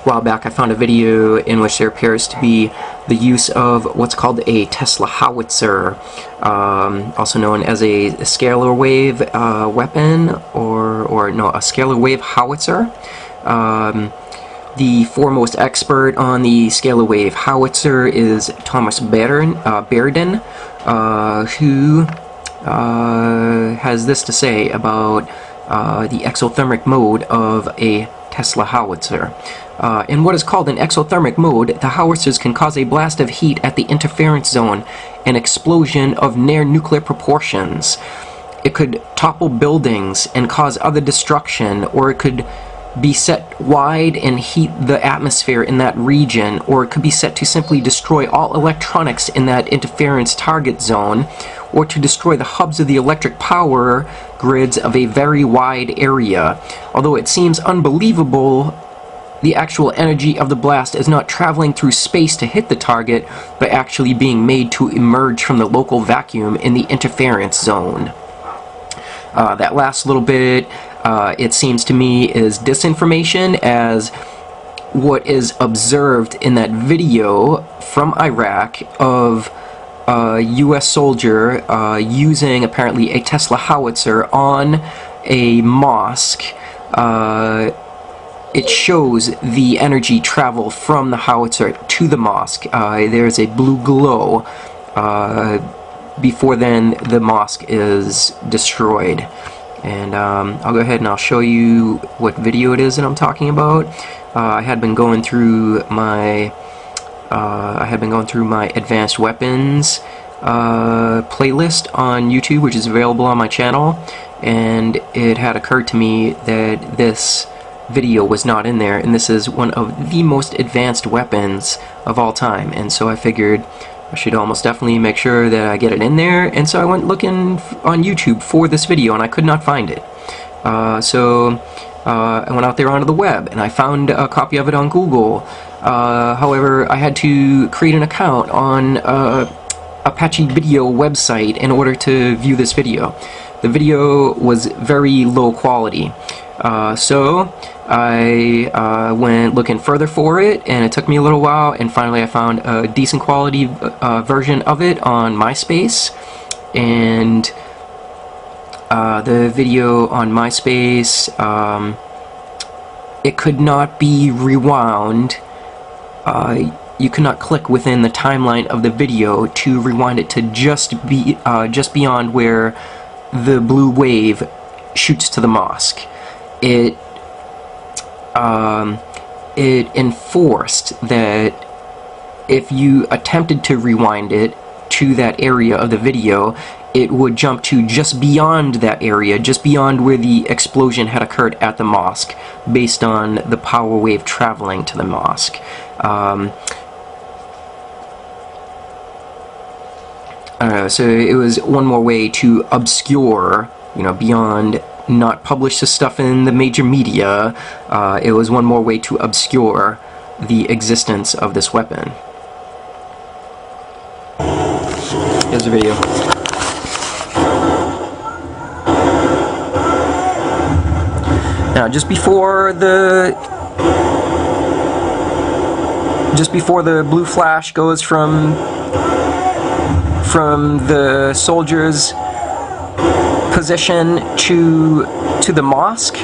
while back I found a video in which there appears to be the use of what's called a Tesla howitzer, also known as a scalar wave weapon, or no, a scalar wave howitzer. The foremost expert on the scalar wave howitzer is Thomas Bairden, who has this to say about the exothermic mode of a Tesla howitzer. In what is called an exothermic mode, the howitzers can cause a blast of heat at the interference zone, an explosion of near-nuclear proportions. It could topple buildings and cause other destruction, or it could be set wide and heat the atmosphere in that region, or it could be set to simply destroy all electronics in that interference target zone, or to destroy the hubs of the electric power grids of a very wide area. Although it seems unbelievable, the actual energy of the blast is not traveling through space to hit the target, but actually being made to emerge from the local vacuum in the interference zone. That last little bit, it seems to me, is disinformation, as what is observed in that video from Iraq of a US soldier using apparently a Tesla howitzer on a mosque. It shows the energy travel from the howitzer to the mosque. There's a blue glow before then the mosque is destroyed. And I'll go ahead and I'll show you what video it is that I'm talking about. I had been going through my advanced weapons playlist on YouTube, which is available on my channel, and it had occurred to me that this video was not in there, and this is one of the most advanced weapons of all time, and so I figured I should almost definitely make sure that I get it in there, and so I went looking on YouTube for this video, and I could not find it. So I went out there onto the web, and I found a copy of it on Google. However, I had to create an account on Apache Video website in order to view this video. The video was very low quality. So I went looking further for it, and it took me a little while, and finally I found a decent quality version of it on MySpace. And the video on MySpace, it could not be rewound. You could not click within the timeline of the video to rewind it to just beyond where the blue wave shoots to the mosque. It enforced that if you attempted to rewind it to that area of the video, it would jump to just beyond that area, just beyond where the explosion had occurred at the mosque, based on the power wave traveling to the mosque. So it was one more way to obscure, beyond not publish the stuff in the major media, it was one more way to obscure the existence of this weapon. Here's the video. Now, just before the blue flash goes from the soldier's position to the mosque,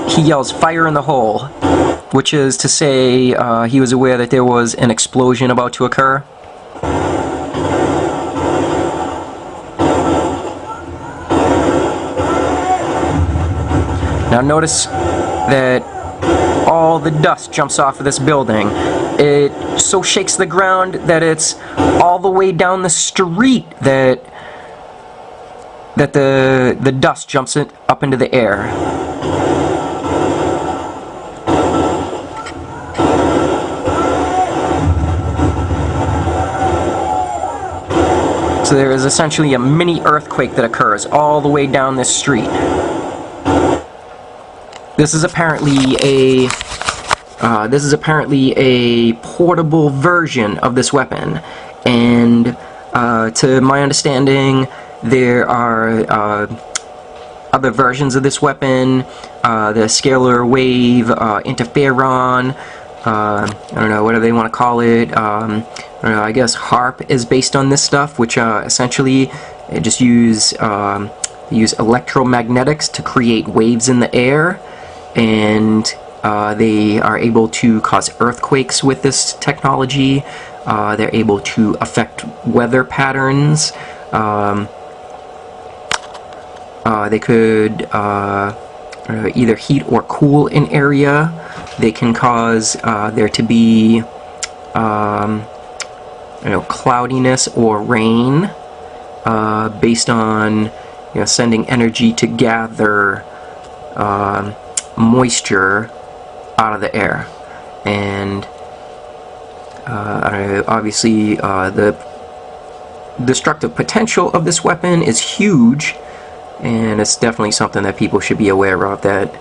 he yells, "Fire in the hole," which is to say he was aware that there was an explosion about to occur. Now notice that all the dust jumps off of this building. It so shakes the ground that it's all the way down the street that the dust jumps up into the air. So there is essentially a mini earthquake that occurs all the way down this street. This is apparently a portable version of this weapon, and to my understanding, there are other versions of this weapon, the scalar wave interferon, I don't know, whatever they want to call it. I don't know, I guess HARP is based on this stuff, which essentially they just use electromagnetics to create waves in the air, and they are able to cause earthquakes with this technology. They're able to affect weather patterns. They could either heat or cool an area. They can cause there to be cloudiness or rain based on sending energy to gather moisture out of the air. And obviously the destructive potential of this weapon is huge, and it's definitely something that people should be aware of, that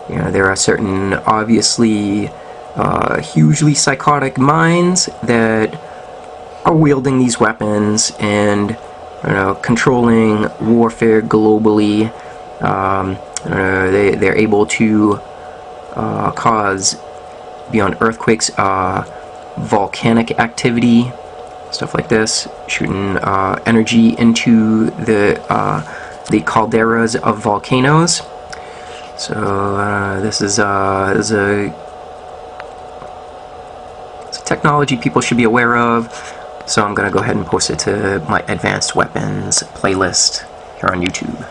there are certain obviously hugely psychotic minds that are wielding these weapons and controlling warfare globally. They're able to cause, beyond earthquakes, volcanic activity, stuff like this, shooting energy into the calderas of volcanoes. So this is a technology people should be aware of. So I'm going to go ahead and post it to my advanced weapons playlist here on YouTube.